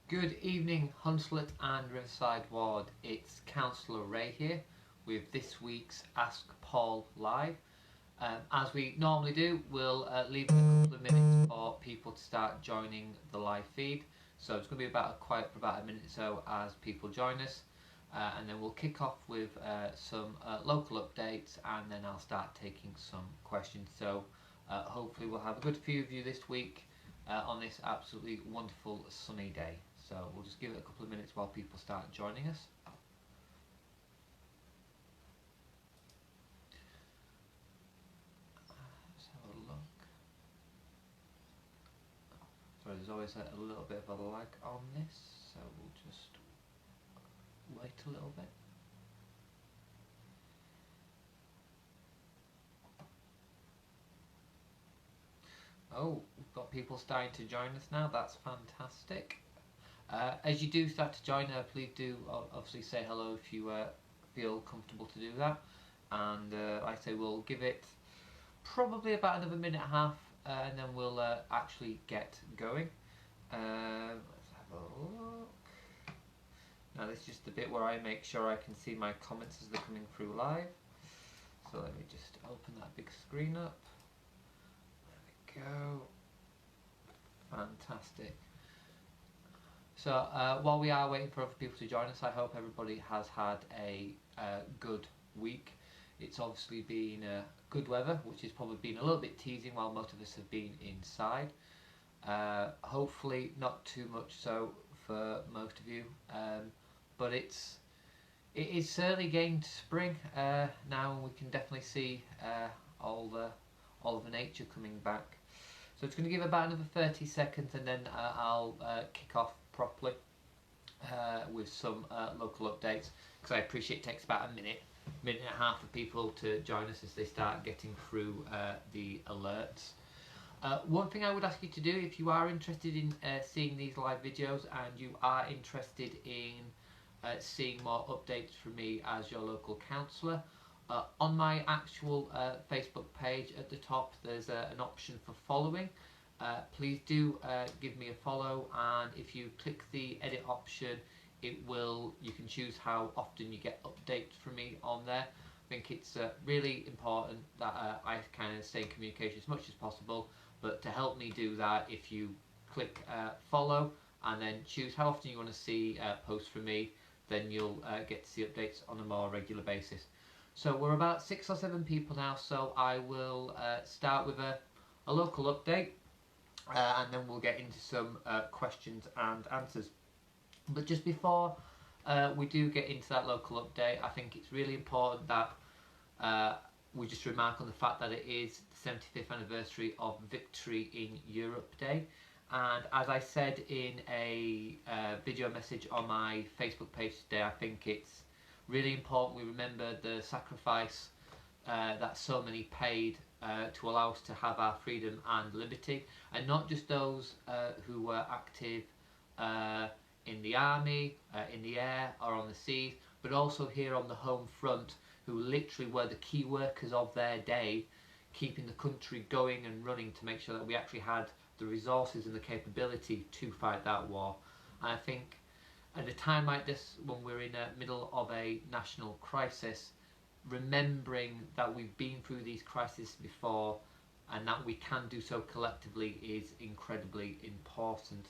Good evening, Hunslet and Riverside Ward. It's Cllr Ray here with this week's Ask Paul Live. As we normally do, we'll leave a couple of minutes for people to start joining the live feed. So it's going to be quiet for about a minute or so as people join us. And then we'll kick off with some local updates, and then I'll start taking some questions. So hopefully we'll have a good few of you this week on this absolutely wonderful sunny day. So we'll just give it a couple of minutes while people start joining us. Let's have a look. Sorry, there's always a little bit of a lag on this, so we'll just wait a little bit. Oh, we've got people starting to join us now. That's fantastic. As you do start to join, please do obviously say hello if you feel comfortable to do that. And like I say, we'll give it probably about another minute and a half, and then we'll actually get going. Let's have a look. Now this is just the bit where I make sure I can see my comments as they're coming through live. So let me just open that big screen up. There we go. Fantastic. So while we are waiting for other people to join us, I hope everybody has had a good week. It's obviously been good weather, which has probably been a little bit teasing while most of us have been inside. Hopefully not too much so for most of you, but it is certainly getting to spring now, and we can definitely see all of the nature coming back. So it's going to give about another 30 seconds, and then I'll kick off properly with some local updates, because I appreciate it takes about a minute and a half for people to join us as they start getting through the alerts. One thing I would ask you to do, if you are interested in seeing these live videos and you are interested in seeing more updates from me as your local counsellor, on my actual Facebook page at the top there's an option for following. Please do give me a follow, and if you click the edit option, you can choose how often you get updates from me on there. I think it's really important that I kind of stay in communication as much as possible, but to help me do that, if you click follow and then choose how often you want to see posts from me, then you'll get to see updates on a more regular basis. So we're about 6 or 7 people now, so I will start with a local update, and then we'll get into some questions and answers. But just before we do get into that local update, I think it's really important that we just remark on the fact that it is the 75th anniversary of Victory in Europe Day. And as I said in a video message on my Facebook page today, I think it's really important we remember the sacrifice that so many paid to allow us to have our freedom and liberty, and not just those who were active in the army, in the air or on the seas, but also here on the home front, who literally were the key workers of their day, keeping the country going and running to make sure that we actually had the resources and the capability to fight that war. And I think at a time like this, when we're in the middle of a national crisis, remembering that we've been through these crises before and that we can do so collectively is incredibly important.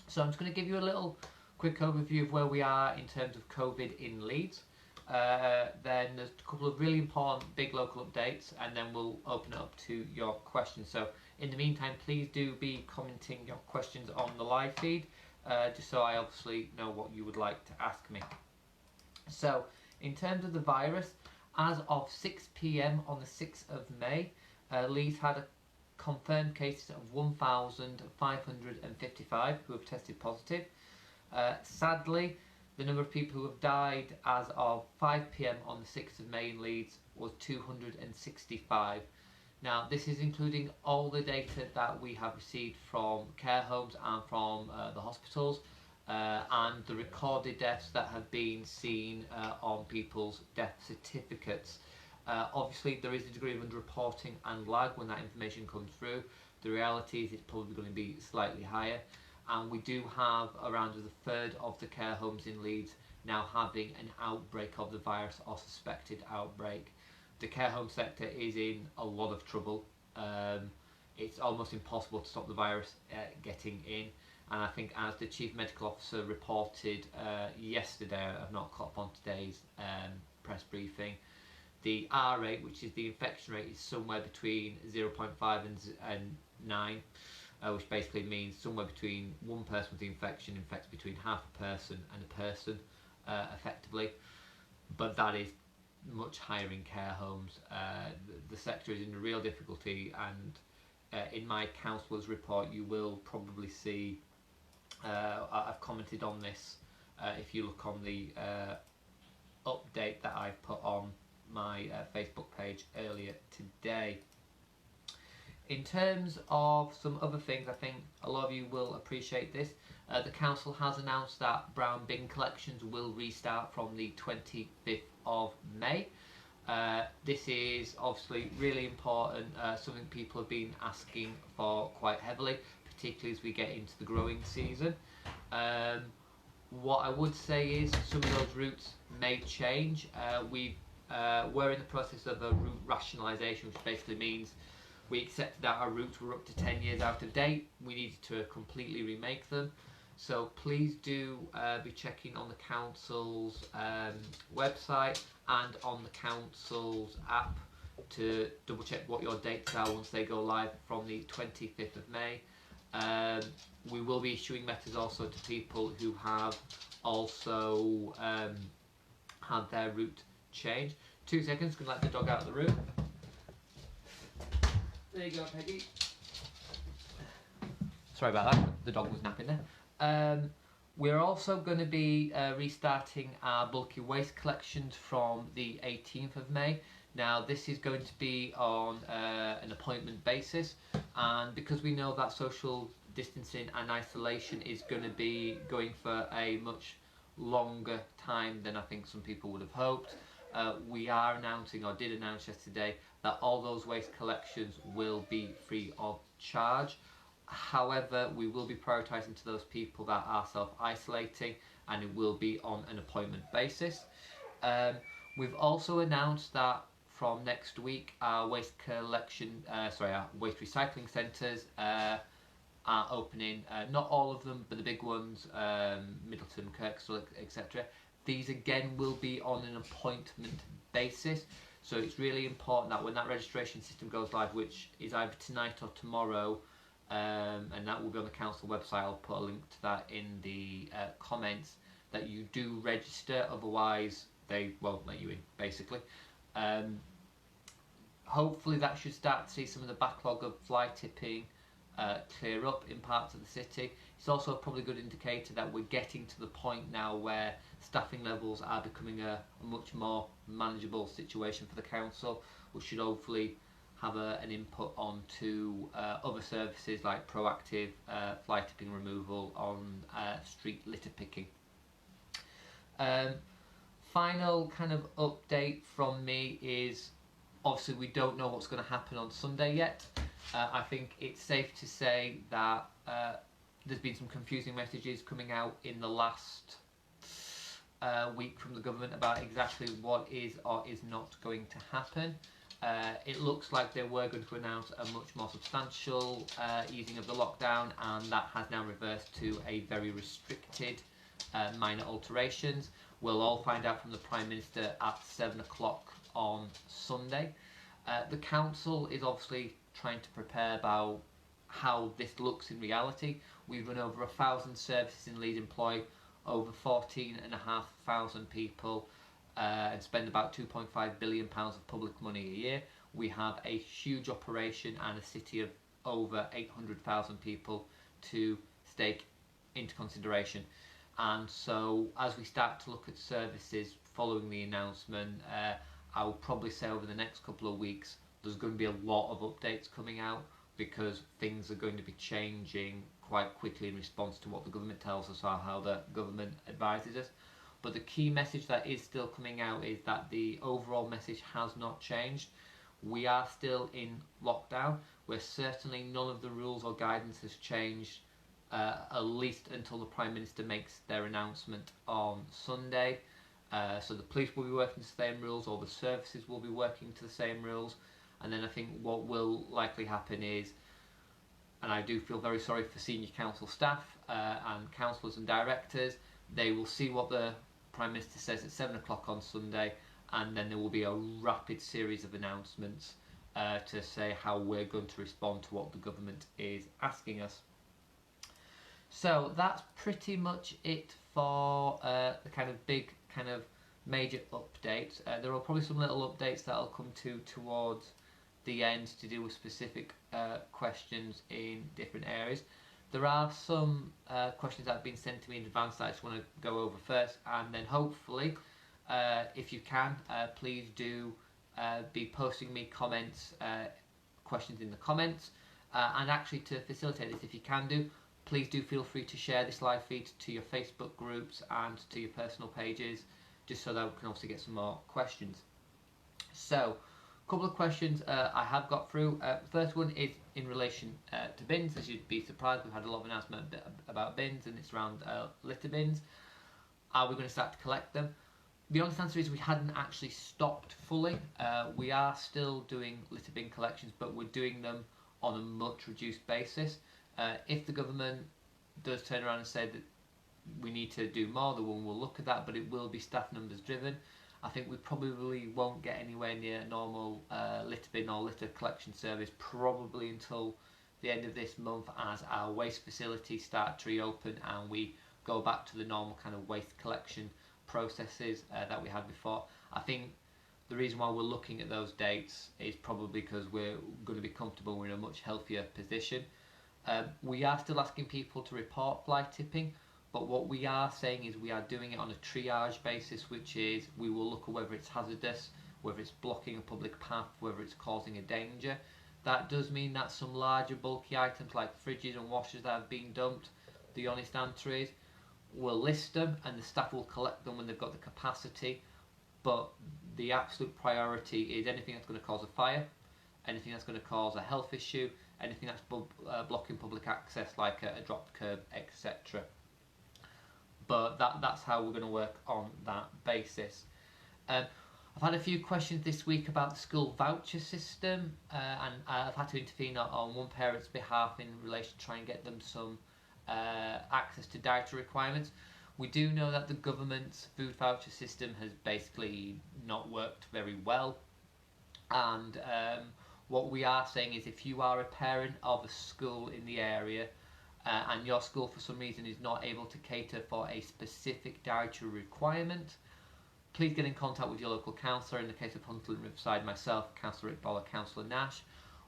So I'm just going to give you a little quick overview of where we are in terms of COVID in Leeds. Then there's a couple of really important big local updates, and then we'll open it up to your questions. So in the meantime, please do be commenting your questions on the live feed, just so I obviously know what you would like to ask me. So in terms of the virus, as of 6 PM on the 6th of May, Leeds had a confirmed cases of 1,555 who have tested positive. Sadly, the number of people who have died as of 5 PM on the 6th of May in Leeds was 265. Now, this is including all the data that we have received from care homes and from the hospitals, and the recorded deaths that have been seen on people's death certificates. Obviously, there is a degree of underreporting and lag when that information comes through. The reality is it's probably going to be slightly higher. and we do have around a third of the care homes in Leeds now having an outbreak of the virus or suspected outbreak. The care home sector is in a lot of trouble. It's almost impossible to stop the virus getting in, and I think, as the Chief Medical Officer reported yesterday, I've not caught up on today's press briefing, the R rate, which is the infection rate, is somewhere between 0.5 and 9, which basically means somewhere between one person with the infection infects between half a person and a person, effectively. But that is much higher in care homes. The sector is in real difficulty, and in my councillor's report you will probably see, I've commented on this, if you look on the update that I've put on my Facebook page earlier today. In terms of some other things, I think a lot of you will appreciate this. The council has announced that brown bin collections will restart from the 25th of May. This is obviously really important, something people have been asking for quite heavily, particularly as we get into the growing season. What I would say is some of those routes may change. We're in the process of a route rationalisation, which basically means we accepted that our routes were up to 10 years out of date. We needed to completely remake them. So please do be checking on the council's website and on the council's app to double check what your dates are once they go live from the 25th of May. We will be issuing letters also to people who have also had their route changed. 2 seconds, gonna let the dog out of the room. There you go, Peggy. Sorry about that, the dog was napping there. We're also going to be restarting our bulky waste collections from the 18th of May. Now this is going to be on an appointment basis, and because we know that social distancing and isolation is going to be going for a much longer time than I think some people would have hoped, we are announcing, or did announce yesterday, that all those waste collections will be free of charge. However, we will be prioritising to those people that are self-isolating, and it will be on an appointment basis. We've also announced that from next week our waste collection, our waste recycling centres are opening. Not all of them, but the big ones, Middleton, Kirkstall, etc. These again will be on an appointment basis. So it's really important that when that registration system goes live, which is either tonight or tomorrow, and that will be on the council website, I'll put a link to that in the comments, that you do register, otherwise they won't let you in, basically. Hopefully that should start to see some of the backlog of fly tipping clear up in parts of the city. It's also probably a good indicator that we're getting to the point now where staffing levels are becoming a much more manageable situation for the council, which should hopefully have an input onto other services like proactive fly tipping removal on street litter picking. Final kind of update from me is, obviously we don't know what's going to happen on Sunday yet. I think it's safe to say that there's been some confusing messages coming out in the last week from the government about exactly what is or is not going to happen. It looks like they were going to announce a much more substantial easing of the lockdown, and that has now reversed to a very restricted minor alterations. We'll all find out from the Prime Minister at 7 o'clock on Sunday. The council is obviously trying to prepare about how this looks in reality. We run over 1,000 services in Leeds, employ over 14,500 people, and spend about £2.5 billion of public money a year. We have a huge operation and a city of over 800,000 people to take into consideration. And so as we start to look at services following the announcement, I will probably say over the next couple of weeks there's going to be a lot of updates coming out, because things are going to be changing quite quickly in response to what the government tells us or how the government advises us. But the key message that is still coming out is that the overall message has not changed. We are still in lockdown, where certainly none of the rules or guidance has changed at least until the Prime Minister makes their announcement on Sunday. So the police will be working to the same rules, all the services will be working to the same rules, and then I think what will likely happen is, and I do feel very sorry for senior council staff and councillors and directors, they will see what the Prime Minister says at 7 o'clock on Sunday, and then there will be a rapid series of announcements to say how we're going to respond to what the government is asking us. So that's pretty much it for the kind of big kind of major updates. There are probably some little updates that I'll come to towards the end to do with specific questions in different areas. There are some questions that have been sent to me in advance that I just want to go over first, and then hopefully if you can, please do be posting me comments, questions in the comments, and actually to facilitate this, if you can do, please do feel free to share this live feed to your Facebook groups and to your personal pages, just so that we can obviously get some more questions. So, a couple of questions I have got through. First one is in relation to bins. As you'd be surprised, we've had a lot of announcement about bins, and it's around litter bins. Are we going to start to collect them? The honest answer is we hadn't actually stopped fully. We are still doing litter bin collections, but we're doing them on a much reduced basis. If the government does turn around and say that we need to do more, the one will look at that, but it will be staff numbers driven. I think we probably won't get anywhere near normal litter bin or litter collection service probably until the end of this month, as our waste facilities start to reopen and we go back to the normal kind of waste collection processes that we had before. I think the reason why we're looking at those dates is probably because we're going to be comfortable, we're in a much healthier position. We are still asking people to report fly tipping, but what we are saying is we are doing it on a triage basis, which is we will look at whether it's hazardous, whether it's blocking a public path, whether it's causing a danger. That does mean that some larger bulky items like fridges and washers that have been dumped, the honest answer is we'll list them and the staff will collect them when they've got the capacity, but the absolute priority is anything that's going to cause a fire, anything that's going to cause a health issue, anything that's blocking public access like a dropped curb, etc. But that's how we're going to work on that basis. I've had a few questions this week about the school voucher system, and I've had to intervene on one parent's behalf in relation to try and get them some access to dietary requirements. We do know that the government's food voucher system has basically not worked very well, and what we are saying is if you are a parent of a school in the area and your school for some reason is not able to cater for a specific dietary requirement, please get in contact with your local councillor. In the case of Hunslet and Riverside, myself, Councillor Iqbal or Councillor Nash,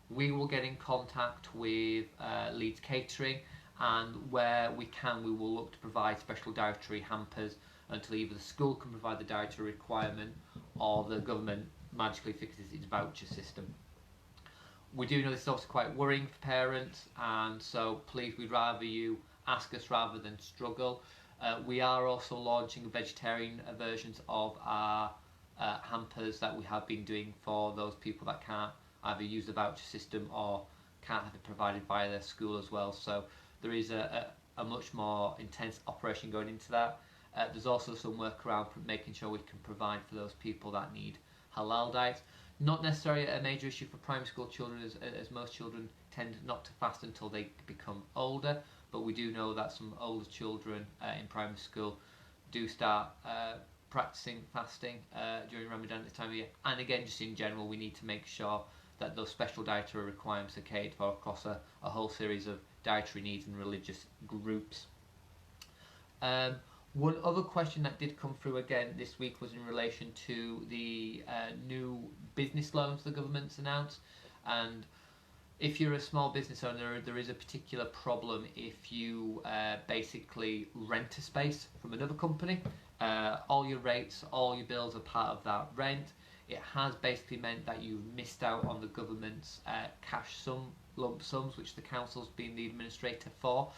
we will get in contact with Leeds Catering, and where we can we will look to provide special dietary hampers until either the school can provide the dietary requirement or the government magically fixes its voucher system. We do know this is obviously quite worrying for parents, and so please, we'd rather you ask us rather than struggle. We are also launching vegetarian versions of our hampers that we have been doing for those people that can't either use the voucher system or can't have it provided by their school as well. So there is a much more intense operation going into that. There's also some work around making sure we can provide for those people that need halal diets. Not necessarily a major issue for primary school children, as most children tend not to fast until they become older, but we do know that some older children in primary school do start practicing fasting during Ramadan at this time of year. And again, just in general, we need to make sure that those special dietary requirements are catered for across a whole series of dietary needs and religious groups. One other question that did come through again this week was in relation to the new business loans the government's announced, and if you're a small business owner, there is a particular problem if you basically rent a space from another company. All your rates, all your bills are part of that rent. It has basically meant that you've missed out on the government's cash lump sums, which the council's been the administrator for.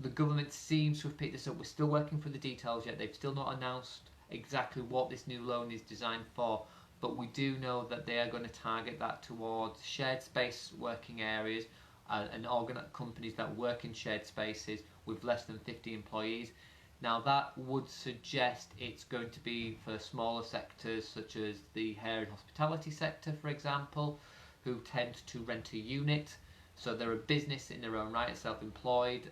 The government seems to have picked this up. We're still working for the details yet. They've still not announced exactly what this new loan is designed for, but we do know that they are going to target that towards shared space working areas and companies that work in shared spaces with less than 50 employees. Now that would suggest it's going to be for smaller sectors such as the hair and hospitality sector, for example, who tend to rent a unit. So they're a business in their own right, self-employed,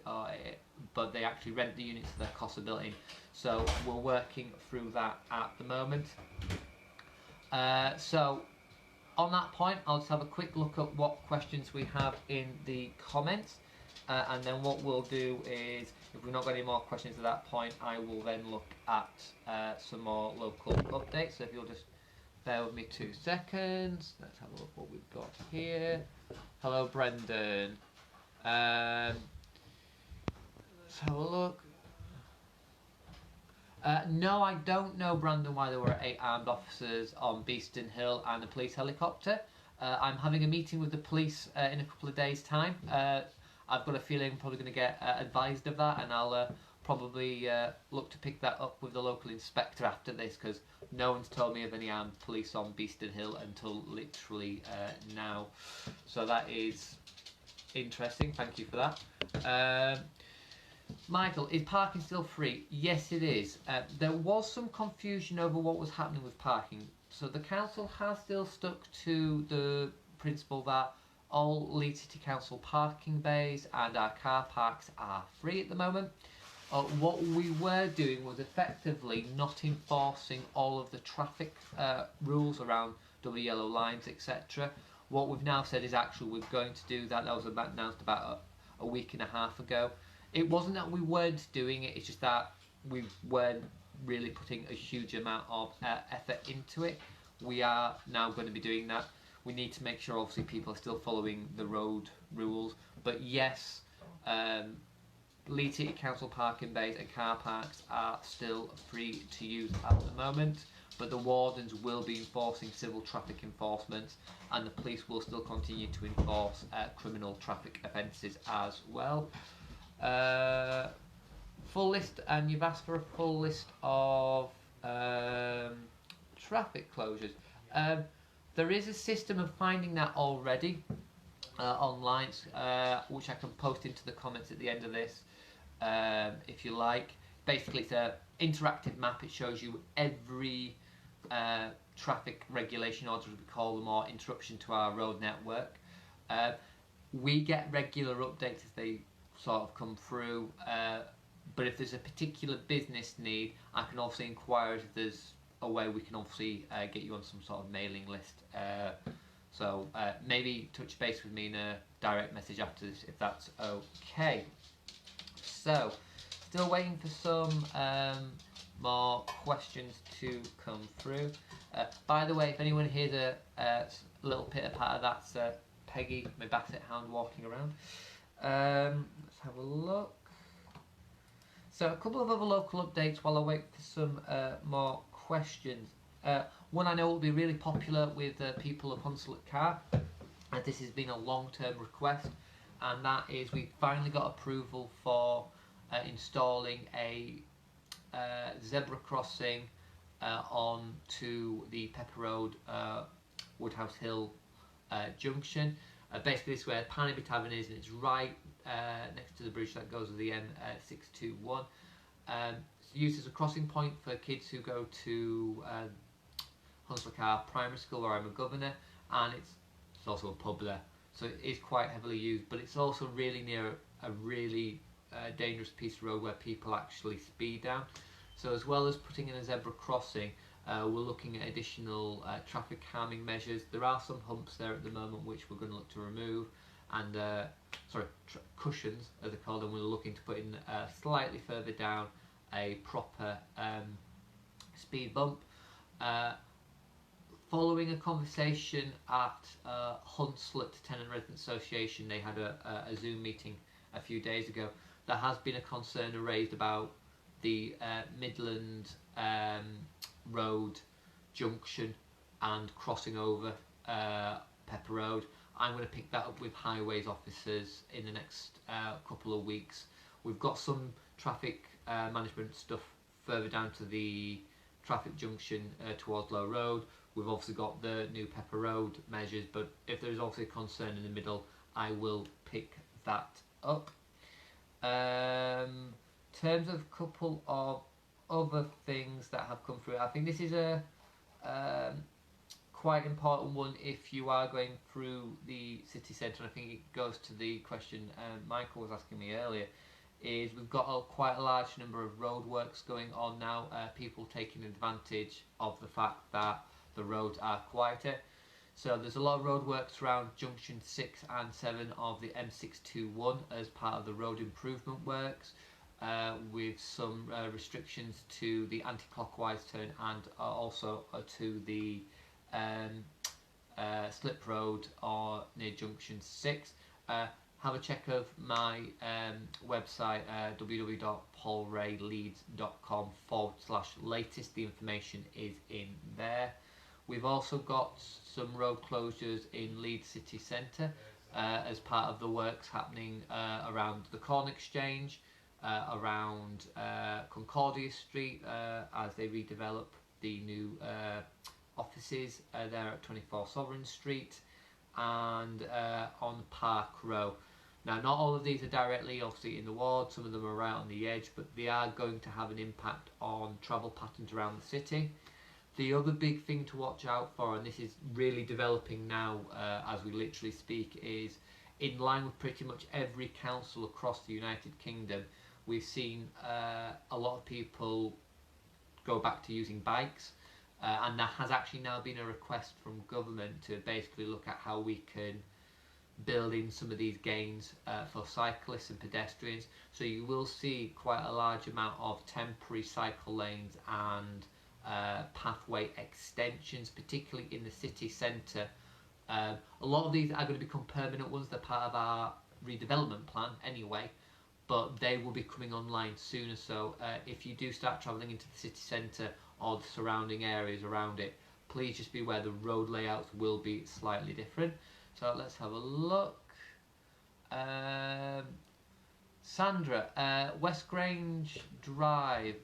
but they actually rent the units, so their costs are built in. So we're working through that at the moment. So on that point, I'll just have a quick look at what questions we have in the comments. And then what we'll do is, if we've not got any more questions at that point, I will then look at some more local updates. So if you'll just bear with me 2 seconds. Let's have a look what we've got here. Hello, Brendan. Let's have a look. No, I don't know, Brandon, why there were 8 armed officers on Beeston Hill and a police helicopter. I'm having a meeting with the police in a couple of days' time. I've got a feeling I'm probably going to get advised of that, and I'll probably look to pick that up with the local inspector after this, because no one's told me of any armed police on Beeston Hill until literally now. So that is interesting. Thank you for that. Michael, is parking still free? Yes, it is. There was some confusion over what was happening with parking. So the council has still stuck to the principle that all Leeds City Council parking bays and our car parks are free at the moment. What we were doing was effectively not enforcing all of the traffic rules around double yellow lines, etc. What we've now said is actually we're going to do that. That was announced about a week and a half ago. It wasn't that we weren't doing it, it's just that we weren't really putting a huge amount of effort into it. We are now going to be doing that. We need to make sure obviously people are still following the road rules, but yes, Leeds City Council parking bays and car parks are still free to use at the moment, but the wardens will be enforcing civil traffic enforcement, and the police will still continue to enforce criminal traffic offences as well. Full list, and you've asked for a full list of traffic closures. There is a system of finding that already online, which I can post into the comments at the end of this, if you like. Basically, it's an interactive map. It shows you every traffic regulation order, as we call them, or interruption to our road network. We get regular updates as they sort of come through, but if there's a particular business need, I can also inquire if there's a way we can obviously get you on some sort of mailing list. So maybe touch base with me in a direct message after this, if that's okay. So, still waiting for some more questions to come through. By the way, if anyone hears a little pitter-patter, that's Peggy, my basset hound, walking around. Let's have a look. So a couple of other local updates while I wait for some more questions. One I know will be really popular with people of Hunslet Car, and this has been a long-term request, and that is we finally got approval for installing a zebra crossing onto the Pepper Road Woodhouse Hill junction. Basically this is where Parnaby Tavern is, and it's right next to the bridge that goes to the N621. It's used as a crossing point for kids who go to Hunslet Car Primary School, where I'm a governor, and it's also a pub there, so it is quite heavily used, but it's also really near a really dangerous piece of road where people actually speed down. So as well as putting in a zebra crossing, we're looking at additional traffic calming measures. There are some humps there at the moment which we're going to look to remove, and cushions as they're called, and we're looking to put in slightly further down a proper speed bump. Following a conversation at Hunslet Tenant Resident Association, they had a Zoom meeting a few days ago. There has been a concern raised about the Midland Road junction and crossing over Pepper Road. I'm going to pick that up with highways officers in the next couple of weeks. We've got some traffic management stuff further down to the traffic junction towards Low Road. We've obviously got the new Pepper Road measures, but if there's obviously a concern in the middle, I will pick that up. In terms of a couple of other things that have come through, I think this is a quite important one if you are going through the city centre. I think it goes to the question Michael was asking me earlier, is we've got quite a large number of roadworks going on now, people taking advantage of the fact that the roads are quieter. So there's a lot of roadworks around junction 6 and 7 of the M621 as part of the road improvement works, with some restrictions to the anti-clockwise turn and also to the slip road or near junction 6. Have a check of my website, www.paulwrayleeds.com/latest. The information is in there. We've also got some road closures in Leeds city centre as part of the works happening around the Corn Exchange, around Concordia Street as they redevelop the new offices there at 24 Sovereign Street, and on Park Row. Now, not all of these are directly obviously in the ward, some of them are right on the edge, but they are going to have an impact on travel patterns around the city. The other big thing to watch out for, and this is really developing now as we literally speak, is in line with pretty much every council across the United Kingdom, we've seen a lot of people go back to using bikes, and there has actually now been a request from government to basically look at how we can build in some of these gains for cyclists and pedestrians. So you will see quite a large amount of temporary cycle lanes and pathway extensions, particularly in the city centre. A lot of these are going to become permanent ones. They're part of our redevelopment plan anyway, but they will be coming online sooner. So if you do start travelling into the city centre or the surrounding areas around it, please just be aware the road layouts will be slightly different. So let's have a look. Sandra, West Grange Drive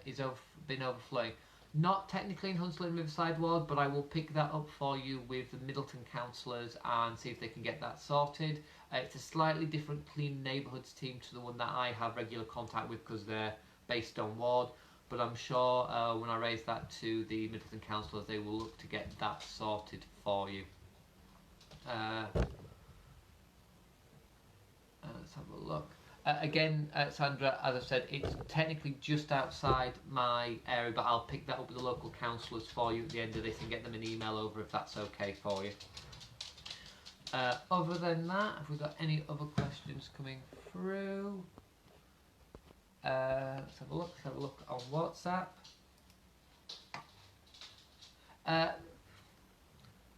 is been overflowing. Not technically in Hunslet and Riverside Ward, but I will pick that up for you with the Middleton councillors and see if they can get that sorted. It's a slightly different Clean Neighbourhoods team to the one that I have regular contact with because they're based on ward, but I'm sure when I raise that to the Middleton councillors, they will look to get that sorted for you. Let's have a look. Again, Sandra, as I said, it's technically just outside my area, but I'll pick that up with the local councillors for you at the end of this and get them an email over if that's okay for you. Other than that, have we got any other questions coming through? Let's have a look. Let's have a look on WhatsApp.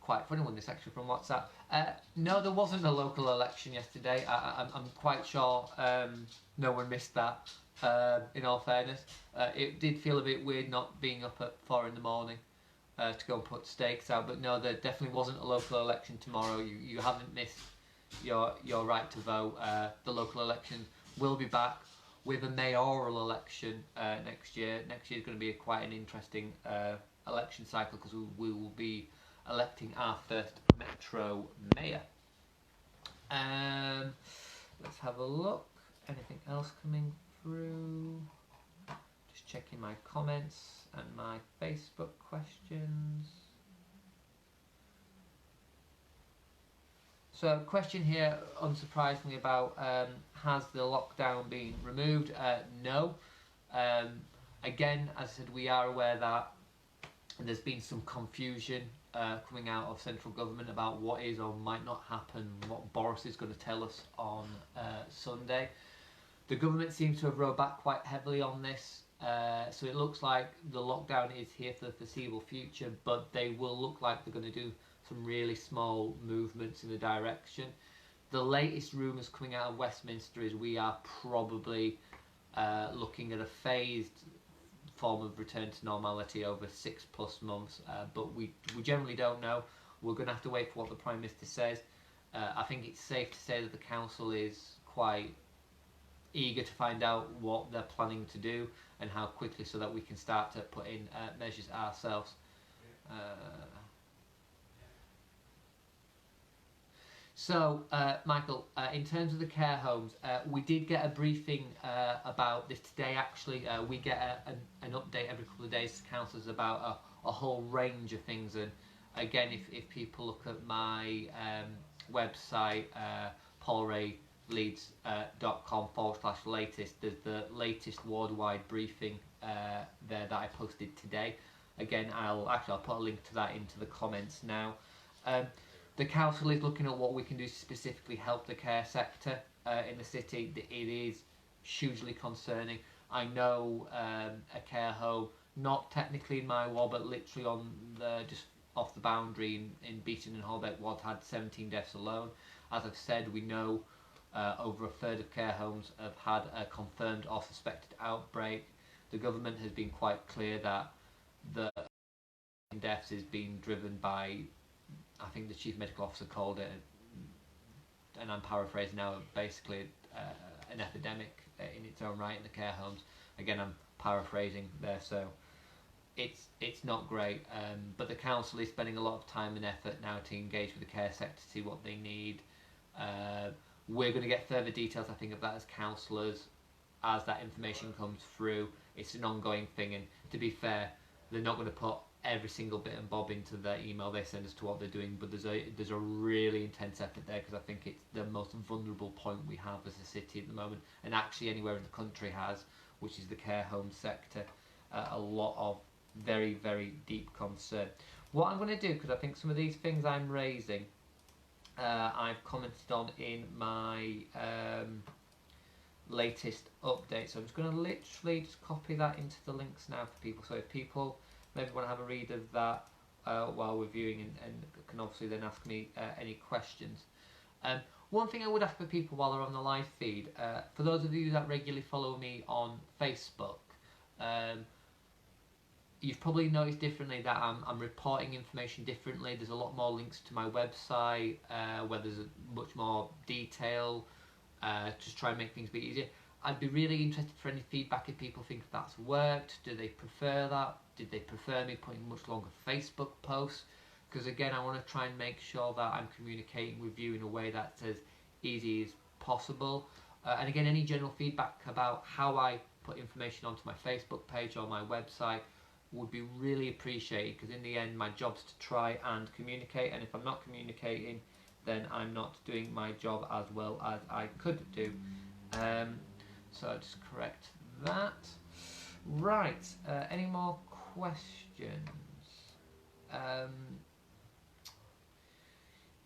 Quite funny one, this actually from WhatsApp. No, there wasn't a local election yesterday. I'm quite sure no one missed that, in all fairness. It did feel a bit weird not being up at 4 in the morning to go and put stakes out, but no, there definitely wasn't a local election tomorrow. You haven't missed your right to vote. The local elections will be back with a mayoral election next year. Next year is going to be quite an interesting election cycle because we will be electing our first Metro Mayor. Let's have a look. Anything else coming through? Just checking my comments and my Facebook questions. So, question here, unsurprisingly, about has the lockdown been removed? No. Again, as I said, we are aware that there's been some confusion coming out of central government about what is or might not happen, what Boris is going to tell us on Sunday. The government seems to have rowed back quite heavily on this, so it looks like the lockdown is here for the foreseeable future, but they will look like they're going to do some really small movements in the direction. The latest rumours coming out of Westminster is we are probably looking at a phased form of return to normality over 6+ months, but we generally don't know. We're going to have to wait for what the Prime Minister says. I think it's safe to say that the Council is quite eager to find out what they're planning to do and how quickly, so that we can start to put in measures ourselves. So, Michael, in terms of the care homes, we did get a briefing about this today. Actually, we get an update every couple of days to councillors about a whole range of things. And again, if people look at my website, paulwrayleeds.com/latest, there's the latest ward-wide briefing there that I posted today. Again, I'll put a link to that into the comments now. The council is looking at what we can do to specifically help the care sector in the city. It is hugely concerning. I know a care home, not technically in my ward, but literally on the just off the boundary in Beaton and Holbeck ward, had 17 deaths alone. As I've said, we know over a third of care homes have had a confirmed or suspected outbreak. The government has been quite clear that the deaths is being driven by, I think the chief medical officer called it, and I'm paraphrasing now, basically an epidemic in its own right in the care homes. Again, I'm paraphrasing there, so it's not great. But the council is spending a lot of time and effort now to engage with the care sector to see what they need. We're going to get further details, I think, of that as councillors as that information comes through. It's an ongoing thing, and to be fair, they're not going to put every single bit and bob into their email they send as to what they're doing, but there's a really intense effort there, because I think it's the most vulnerable point we have as a city at the moment, and actually anywhere in the country has, which is the care home sector. A lot of very, very deep concern. What I'm going to do, because I think some of these things I'm raising I've commented on in my latest update, so I'm just going to literally just copy that into the links now for people, so if people maybe want to have a read of that while we're viewing, and can obviously then ask me any questions. One thing I would ask for people while they're on the live feed, for those of you that regularly follow me on Facebook, you've probably noticed differently that I'm reporting information differently. There's a lot more links to my website where there's much more detail to try and make things a bit easier. I'd be really interested for any feedback if people think that's worked. Do they prefer that? Did they prefer me putting much longer Facebook posts? Because again, I want to try and make sure that I'm communicating with you in a way that's as easy as possible. And again, any general feedback about how I put information onto my Facebook page or my website would be really appreciated, because in the end my job's to try and communicate, and if I'm not communicating, then I'm not doing my job as well as I could do. So I'll just correct that. Right, any more questions?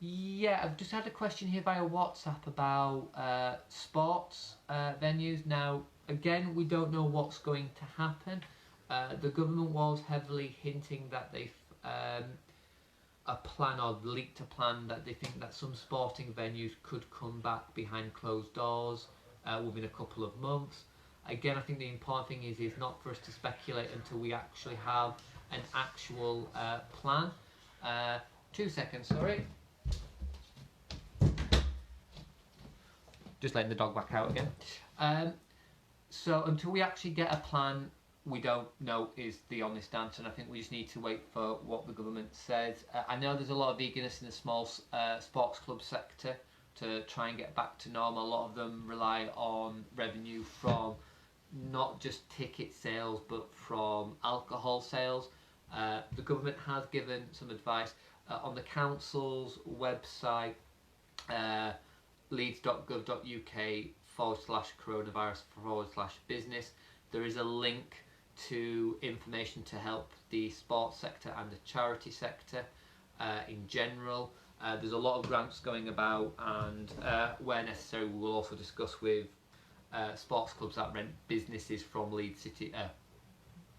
Yeah, I've just had a question here via WhatsApp about sports venues. Now, again, we don't know what's going to happen. The government was heavily hinting that they've a plan, or leaked a plan, that they think that some sporting venues could come back behind closed doors within a couple of months. Again, I think the important thing is not for us to speculate until we actually have an actual plan. 2 seconds, sorry. Just letting the dog back out again. So until we actually get a plan, we don't know is the honest answer, and I think we just need to wait for what the government says. I know there's a lot of eagerness in the small sports club sector to try and get back to normal. A lot of them rely on revenue from not just ticket sales but from alcohol sales. The government has given some advice on the council's website, leeds.gov.uk/coronavirus/business. There is a link to information to help the sports sector and the charity sector in general. There's a lot of grants going about, and where necessary we will also discuss with sports clubs that rent businesses from Leeds City,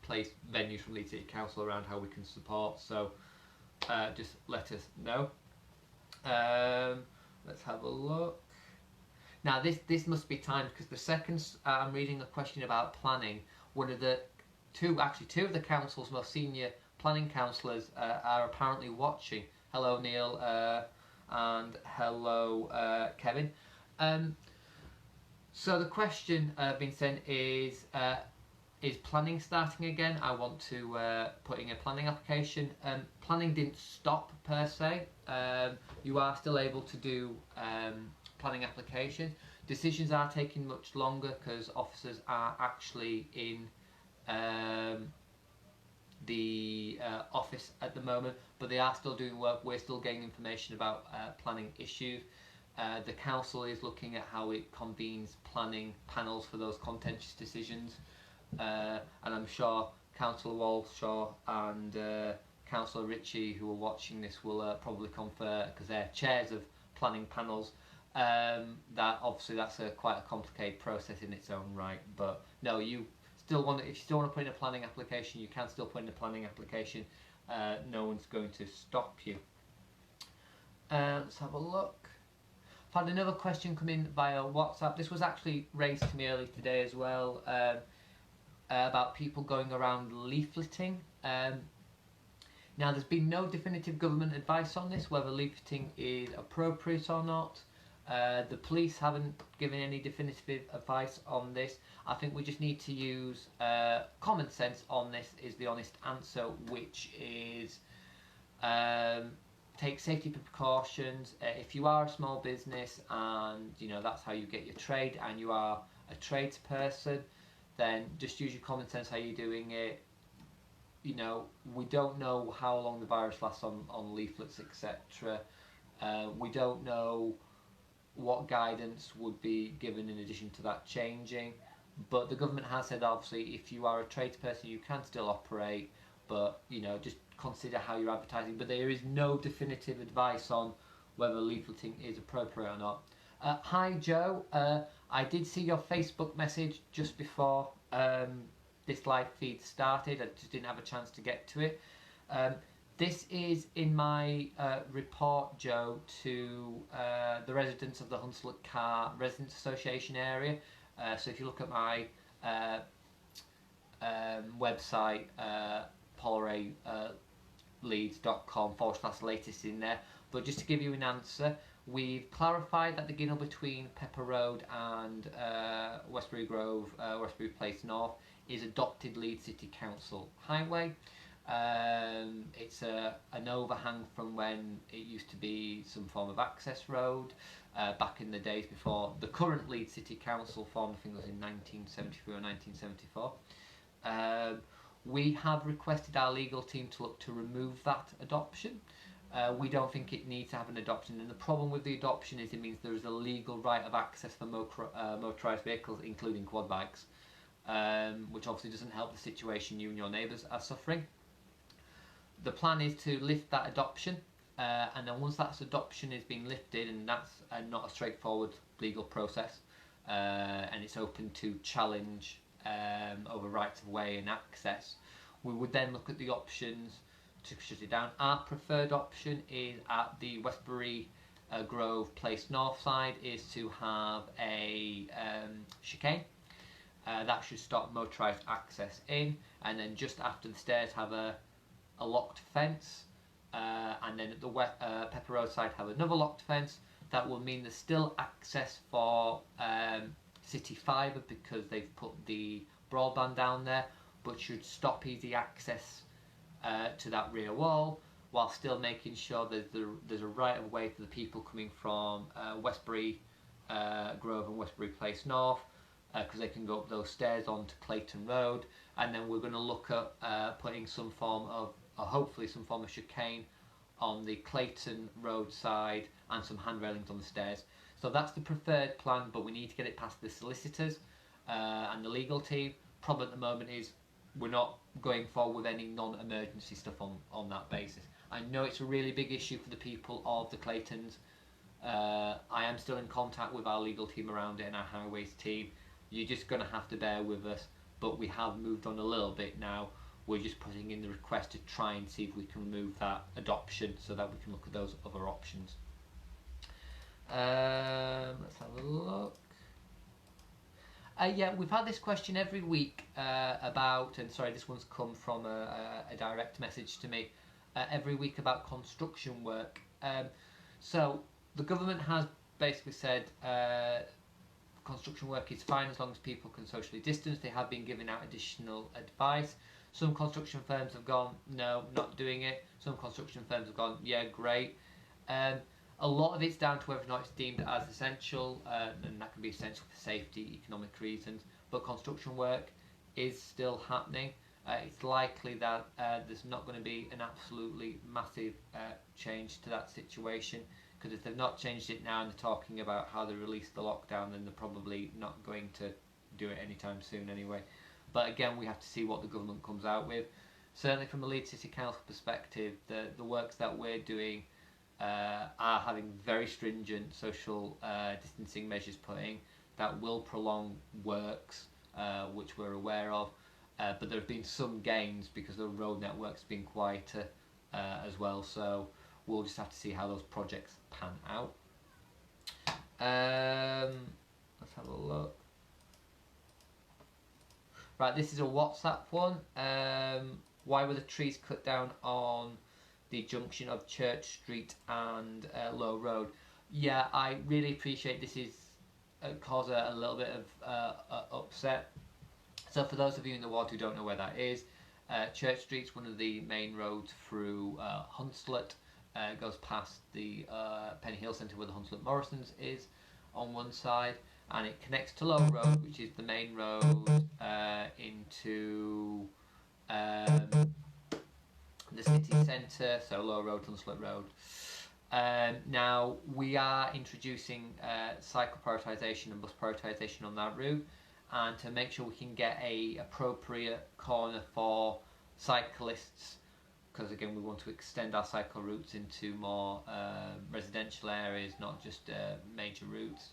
place venues from Leeds City Council around how we can support, so just let us know. Let's have a look. Now this must be timed, because the second I'm reading a question about planning, one of the two of the council's most senior planning councillors are apparently watching. Hello Neil and hello Kevin. So the question being sent is, is planning starting again? I want to put in a planning application. Planning didn't stop per se. You are still able to do planning applications. Decisions are taking much longer because officers are actually in the office at the moment, but they are still doing work. We're still getting information about planning issues. The council is looking at how it convenes planning panels for those contentious decisions, and I'm sure Councillor Walshaw and Councillor Ritchie, who are watching this, will probably confer, because they're chairs of planning panels, that obviously that's quite a complicated process in its own right. But no, you still want, if you still want to put in a planning application, you can still put in a planning application. No one's going to stop you. Let's have a look. I've had another question come in via WhatsApp. This was actually raised to me earlier today as well, about people going around leafleting. Now, there's been no definitive government advice on this, whether leafleting is appropriate or not. The police haven't given any definitive advice on this. I think we just need to use common sense on this, is the honest answer, which is take safety precautions. If you are a small business and that's how you get your trade, and you are a tradesperson, then just use your common sense how you're doing it. We don't know how long the virus lasts on leaflets, etc. We don't know what guidance would be given in addition to that changing, but the government has said obviously if you are a tradesperson you can still operate, but just consider how you're advertising. But there is no definitive advice on whether leafleting is appropriate or not. Hi Joe, I did see your Facebook message just before this live feed started. I just didn't have a chance to get to it. This is in my report, Joe, to the residents of the Hunslet Residents Association area. So if you look at my website, paulwray.leeds.com/latest in there. But just to give you an answer, we've clarified that the ginnel between Pepper Road and Westbury Grove, Westbury Place North, is adopted Leeds City Council highway. It's an overhang from when it used to be some form of access road back in the days before the current Leeds City Council formed. I think it was in 1973 or 1974. We have requested our legal team to look to remove that adoption. We don't think it needs to have an adoption, and the problem with the adoption is it means there is a legal right of access for motorised vehicles, including quad bikes, which obviously doesn't help the situation you and your neighbours are suffering. The plan is to lift that adoption, and then once that adoption is being lifted, and that's not a straightforward legal process, and it's open to challenge over rights of way and access, we would then look at the options to shut it down. Our preferred option is at the Westbury Grove Place North side, is to have a chicane. That should stop motorised access in, and then just after the stairs have a locked fence, and then at the Pepper Road side have another locked fence. That will mean there's still access for City Fibre because they've put the broadband down there, but should stop easy access to that rear wall, while still making sure that there's a right of way for the people coming from Westbury Grove and Westbury Place North, because they can go up those stairs onto Clayton Road. And then we're going to look at putting some form of, hopefully some form of chicane on the Clayton Road side, and some hand railings on the stairs. So that's the preferred plan, but we need to get it past the solicitors and the legal team. Problem at the moment is we're not going forward with any non-emergency stuff on that basis. I know it's a really big issue for the people of the Claytons. I am still in contact with our legal team around it and our highways team. You're just going to have to bear with us, but we have moved on a little bit now. We're just putting in the request to try and see if we can remove that adoption so that we can look at those other options. Let's have a look. Yeah, we've had this question every week about, and sorry, this one's come from a direct message to me, every week about construction work. So the government has basically said construction work is fine as long as people can socially distance. They have been giving out additional advice. Some construction firms have gone, no, not doing it. Some construction firms have gone, yeah, great. A lot of it's down to whether or not it's deemed as essential, and that can be essential for safety, economic reasons. But construction work is still happening. It's likely that there's not going to be an absolutely massive change to that situation, because if they've not changed it now and they're talking about how they released the lockdown, then they're probably not going to do it anytime soon anyway. But again, we have to see what the government comes out with. Certainly from a Leeds City Council perspective, the works that we're doing are having very stringent social distancing measures put in that will prolong works, which we're aware of. But there have been some gains because the road network's been quieter as well, so we'll just have to see how those projects pan out. Let's have a look. Right, this is a WhatsApp one. Why were the trees cut down on the junction of Church Street and Low Road? Yeah, I really appreciate this is cause a little bit of upset. So for those of you in the ward who don't know where that is, Church Street's one of the main roads through Hunslet. It goes past the Penny Hill Centre where the Hunslet Morrison's is on one side, and it connects to Low Road, which is the main road into the city centre, so Low Road, Hunslet Road. Now we are introducing cycle prioritisation and bus prioritisation on that route, and to make sure we can get a appropriate corner for cyclists, because again we want to extend our cycle routes into more residential areas, not just major routes.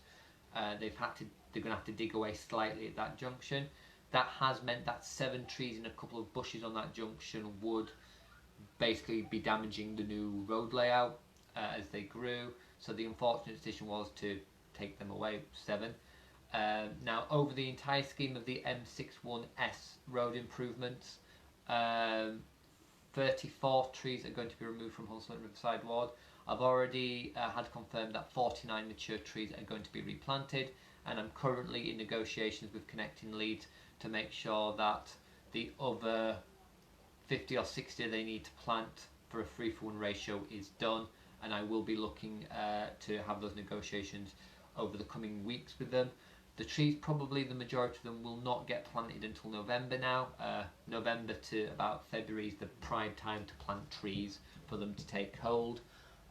They're going to have to dig away slightly at that junction. That has meant that 7 trees and a couple of bushes on that junction would basically be damaging the new road layout as they grew. So the unfortunate decision was to take them away, 7. Now over the entire scheme of the M61S road improvements, 34 trees are going to be removed from Hunslet and Riverside Ward. I've already had confirmed that 49 mature trees are going to be replanted, and I'm currently in negotiations with Connecting Leeds to make sure that the other 50 or 60 they need to plant for a 3-for-1 ratio is done, and I will be looking to have those negotiations over the coming weeks with them. The trees, probably the majority of them, will not get planted until November now. November to about February is the prime time to plant trees for them to take hold.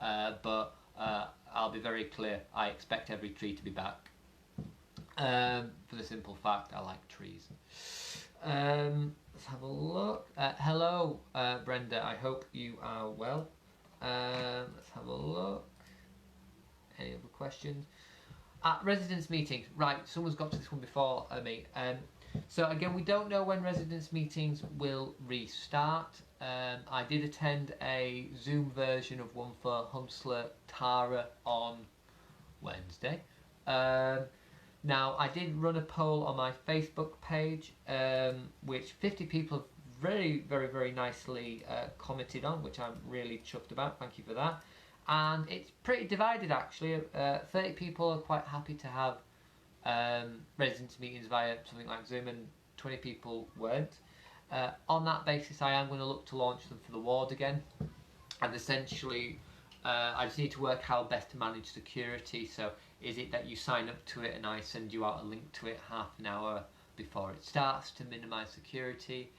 But I'll be very clear, I expect every tree to be back. For the simple fact, I like trees. Let's have a look. Hello, Brenda, I hope you are well. Let's have a look. Any other questions? At residents meetings, right, someone's got to this one before me. So again, we don't know when residents meetings will restart. I did attend a Zoom version of one for Hunslet Tara on Wednesday. Now, I did run a poll on my Facebook page, which 50 people have very, very, very nicely commented on, which I'm really chuffed about. Thank you for that. And it's pretty divided actually. 30 people are quite happy to have residents meetings via something like Zoom, and 20 people weren't. On that basis, I am going to look to launch them for the ward again. And essentially, I just need to work how best to manage security. So is it that you sign up to it and I send you out a link to it half an hour before it starts to minimise security?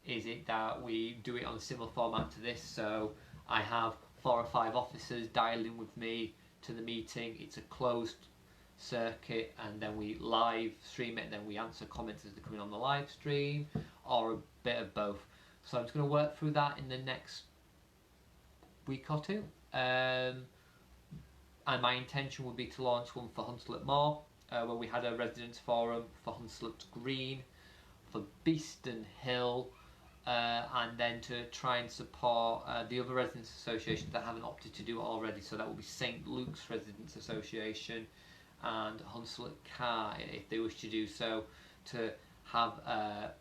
Is it that we do it on a similar format to this, so I have 4 or 5 officers dialing with me to the meeting, it's a closed circuit, and then we live stream it, and then we answer comments as they're coming on the live stream, or a bit of both. So I'm just going to work through that in the next week or 2. And my intention would be to launch one for Hunslet Moor, where we had a residents forum, for Hunslet Green, for Beeston Hill, and then to try and support the other residents associations that haven't opted to do it already. So that will be St Luke's Residents Association and Hunslet Car, if they wish to do so, to have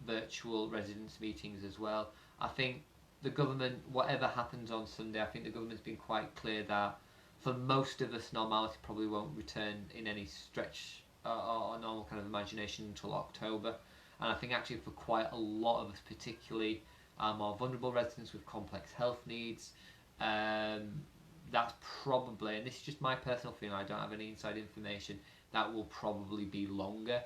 virtual residents meetings as well. I think the government, whatever happens on Sunday, I think the government's been quite clear that for most of us normality probably won't return in any stretch our normal kind of imagination until October. And I think actually for quite a lot of us, particularly our more vulnerable residents with complex health needs, that's probably, and this is just my personal feeling, I don't have any inside information, that will probably be longer.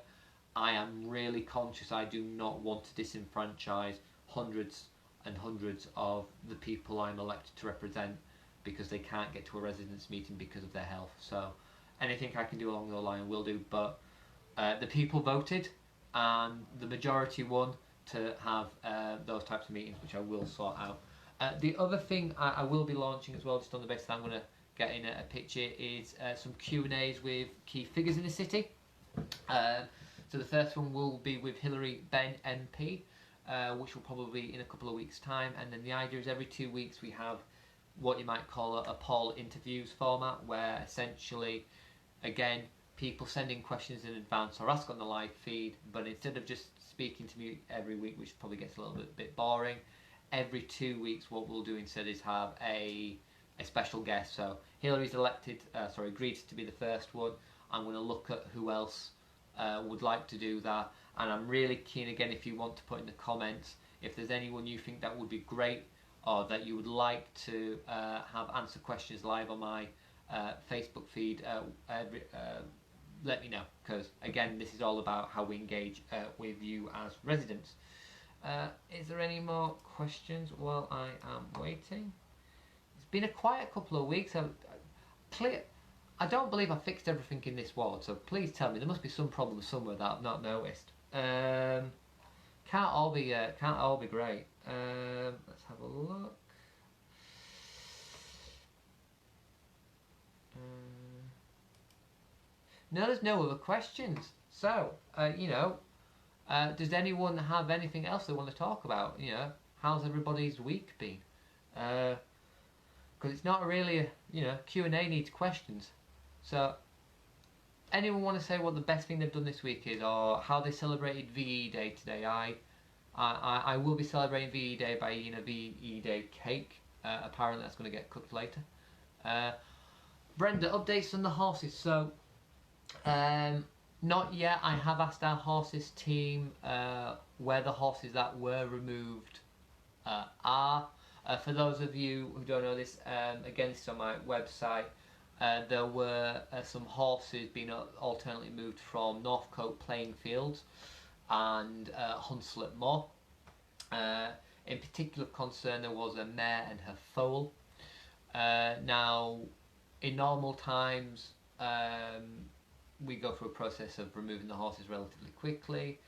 I am really conscious I do not want to disenfranchise hundreds and hundreds of the people I'm elected to represent because they can't get to a residents' meeting because of their health. So anything I can do along the line will do, but the people voted and the majority won to have those types of meetings, which I will sort out. The other thing I will be launching as well, just on the basis that I'm going to get in a picture, is some Q&As with key figures in the city. So the first one will be with Hilary Benn MP, which will probably be in a couple of weeks' time. And then the idea is every 2 weeks we have what you might call a Paul interviews format, where essentially, again, people send in questions in advance or ask on the live feed, but instead of just speaking to me every week, which probably gets a little bit boring, every 2 weeks what we'll do instead is have a special guest. So Hilary's agreed to be the first one. I'm going to look at who else would like to do that, and I'm really keen, again, if you want to put in the comments if there's anyone you think that would be great or that you would like to have answer questions live on my Facebook feed, let me know, because again, this is all about how we engage with you as residents. Is there any more questions while I am waiting? It's been a quiet couple of weeks. I don't believe I fixed everything in this ward, so please tell me there must be some problem somewhere that I've not noticed. Can't all be great. Let's have a look. No, there's no other questions. So, does anyone have anything else they want to talk about? How's everybody's week been? Because it's not really Q&A needs questions. So, anyone want to say what the best thing they've done this week is, or how they celebrated VE Day today? I will be celebrating VE Day by eating a VE Day cake. Apparently that's going to get cooked later. Brenda, updates on the horses. So, not yet. I have asked our horses team where the horses that were removed are. For those of you who don't know this, again, this is on my website. There were some horses being alternately moved from Northcote playing fields and Hunslet Moor. In particular concern, there was a mare and her foal. Now, in normal times, we go through a process of removing the horses relatively quickly.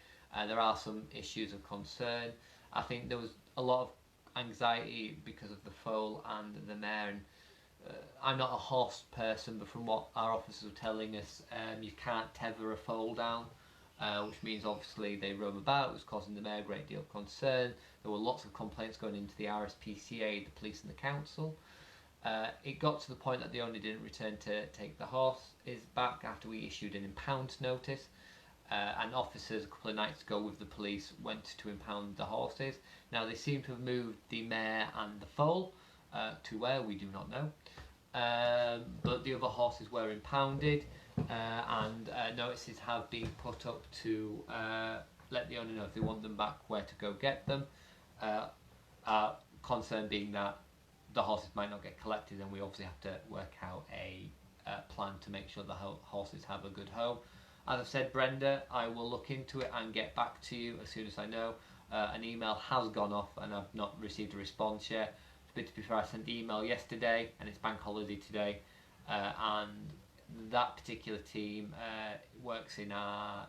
There are some issues of concern. I think there was a lot of anxiety because of the foal and the mare, and I'm not a horse person, but from what our officers were telling us, you can't tether a foal down, which means obviously they roam about. It was causing the mare a great deal of concern. There were lots of complaints going into the RSPCA, the police and the council. It got to the point that the owner didn't return to take the horses back after we issued an impound notice, and officers a couple of nights ago with the police went to impound the horses. Now they seem to have moved the mare and the foal to where we do not know, but the other horses were impounded, and notices have been put up to let the owner know if they want them back, where to go get them. Our concern being that the horses might not get collected, and we obviously have to work out a plan to make sure the horses have a good home. As I've said, Brenda, I will look into it and get back to you as soon as I know. An email has gone off and I've not received a response yet. But to be fair, I sent the email yesterday and it's bank holiday today, and that particular team works in our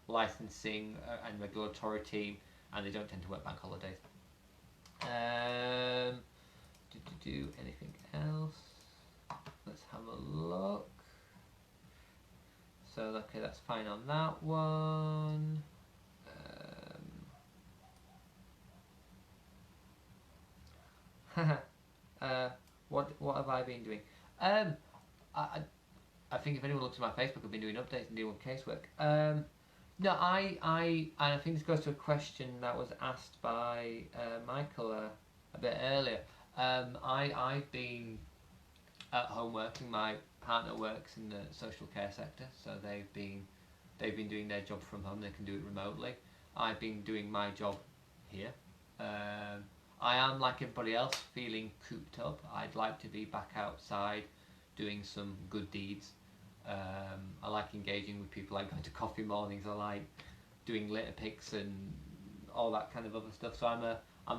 licensing and regulatory team, and they don't tend to work bank holidays. Anything else? Let's have a look. So, okay, that's fine on that one. What have I been doing? I think if anyone looks at my Facebook, I've been doing updates and doing casework. No, I think this goes to a question that was asked by Michael a bit earlier. I've been at home working. My partner works in the social care sector, so they've been they've been doing their job from home, they can do it remotely. I've been doing my job here. I am, like everybody else, feeling cooped up. I'd like to be back outside doing some good deeds. I like engaging with people. I like going to coffee mornings. I like doing litter picks and all that kind of other stuff. So I'm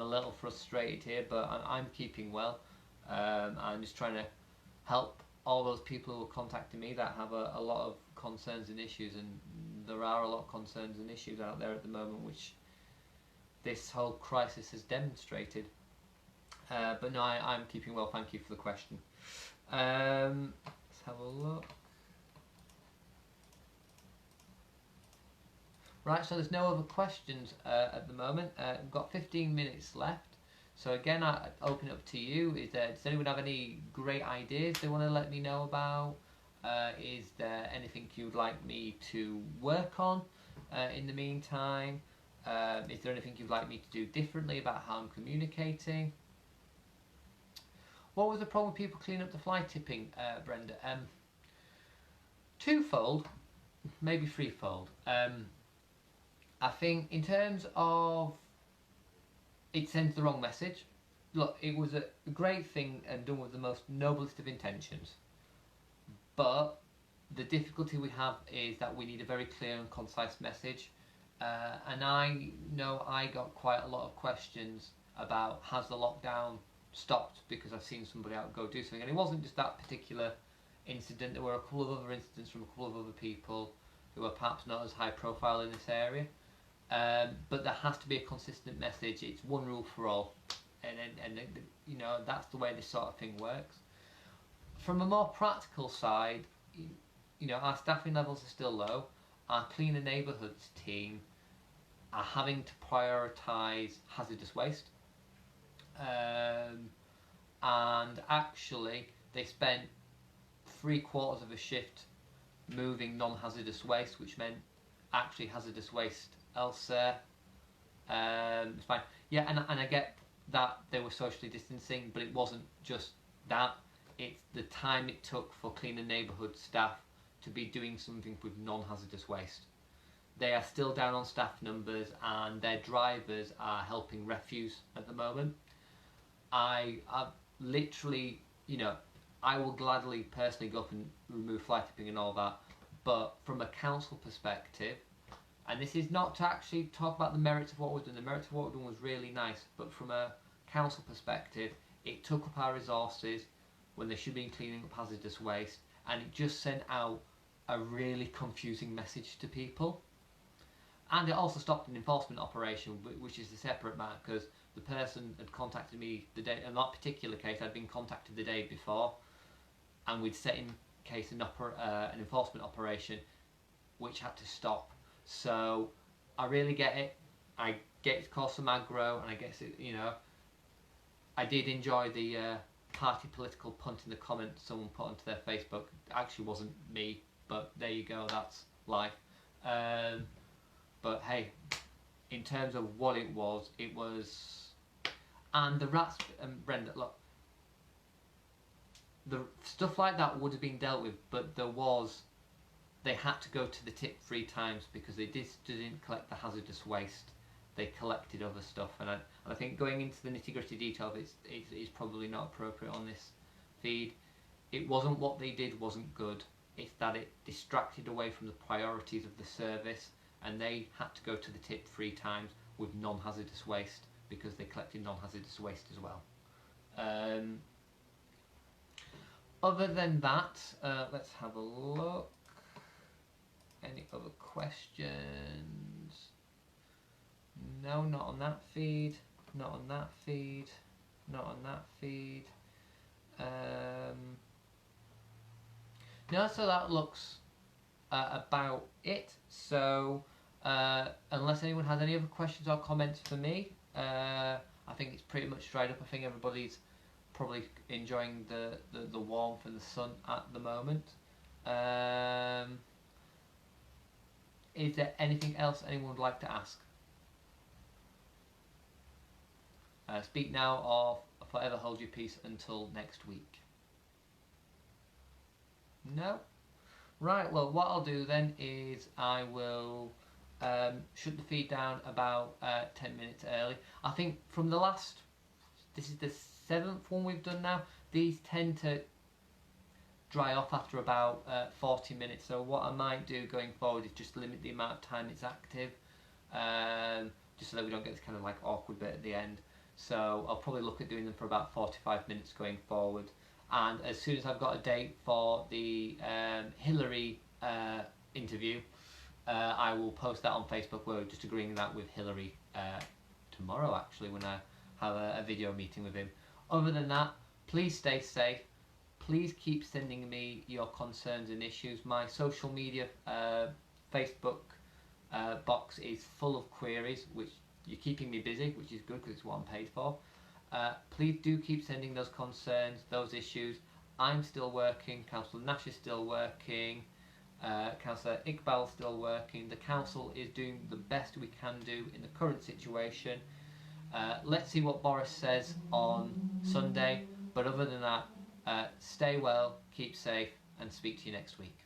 a little frustrated here, but I'm keeping well. I'm just trying to help all those people who are contacting me that have a lot of concerns and issues, and there are a lot of concerns and issues out there at the moment, which this whole crisis has demonstrated. But no, I'm keeping well. Thank you for the question. Let's have a look. Right, so there's no other questions at the moment. We've got 15 minutes left. So again, I open it up to you. Does anyone have any great ideas they want to let me know about? Is there anything you'd like me to work on in the meantime? Is there anything you'd like me to do differently about how I'm communicating? What was the problem with people cleaning up the fly tipping, Brenda? Twofold, maybe threefold. I think in terms of it sends the wrong message. Look, it was a great thing and done with the most noblest of intentions. But the difficulty we have is that we need a very clear and concise message. And I know I got quite a lot of questions about, has the lockdown stopped because I've seen somebody out go do something. And it wasn't just that particular incident. There were a couple of other incidents from a couple of other people who are perhaps not as high profile in this area. But there has to be a consistent message. It's one rule for all, and you know, that's the way this sort of thing works. From a more practical side, you know, our staffing levels are still low. Our Cleaner Neighbourhoods team are having to prioritise hazardous waste, and actually they spent 3/4 of a shift moving non-hazardous waste, which meant actually hazardous waste elsewhere. It's fine. Yeah, and I get that they were socially distancing, but it wasn't just that. It's the time it took for Cleaner Neighbourhood staff to be doing something with non-hazardous waste. They are still down on staff numbers, and their drivers are helping refuse at the moment. I literally, you know, I will gladly personally go up and remove fly tipping and all that, but from a council perspective, and this is not to actually talk about the merits of what we've done. The merits of what we've done was really nice, but from a council perspective, it took up our resources when they should be cleaning up hazardous waste, and it just sent out a really confusing message to people. And it also stopped an enforcement operation, which is a separate matter, because the person had contacted me the day, in that particular case, I'd been contacted the day before, and we'd set in case an enforcement operation, which had to stop. So I really get it. I get it caused some aggro, and I guess it, you know, I did enjoy the party political punt in the comments someone put onto their Facebook. It actually wasn't me, but there you go, that's life. But hey, in terms of what it was, and the rats, Brenda, look, the stuff like that would have been dealt with, but they had to go to the tip 3 times because they didn't collect the hazardous waste. They collected other stuff, and I think going into the nitty-gritty detail of it is probably not appropriate on this feed. It wasn't what they did wasn't good. It's that it distracted away from the priorities of the service, and they had to go to the tip 3 times with non-hazardous waste because they collected non-hazardous waste as well. Other than that, let's have a look. Any other questions? No, not on that feed. Not on that feed. Not on that feed. No, so that looks about it. So, unless anyone has any other questions or comments for me, I think it's pretty much dried up. I think everybody's probably enjoying the warmth and the sun at the moment. Is there anything else anyone would like to ask? Speak now or forever hold your peace until next week. No? Right, well, what I'll do then is I will shut the feed down about 10 minutes early. I think from the last, this is the 7th one we've done now, these tend to dry off after about 40 minutes. So what I might do going forward is just limit the amount of time it's active, just so that we don't get this kind of like awkward bit at the end. So I'll probably look at doing them for about 45 minutes going forward. And as soon as I've got a date for the Hillary interview, I will post that on Facebook. We're just agreeing that with Hillary tomorrow, actually, when I have a video meeting with him. Other than that, please stay safe. Please keep sending me your concerns and issues. My social media Facebook box is full of queries, which you're keeping me busy, which is good because it's what I'm paid for. Please do keep sending those concerns, those issues. I'm still working, Councillor Nash is still working, Councillor Iqbal is still working. The council is doing the best we can do in the current situation. Let's see what Boris says on Sunday, but other than that, stay well, keep safe, and speak to you next week.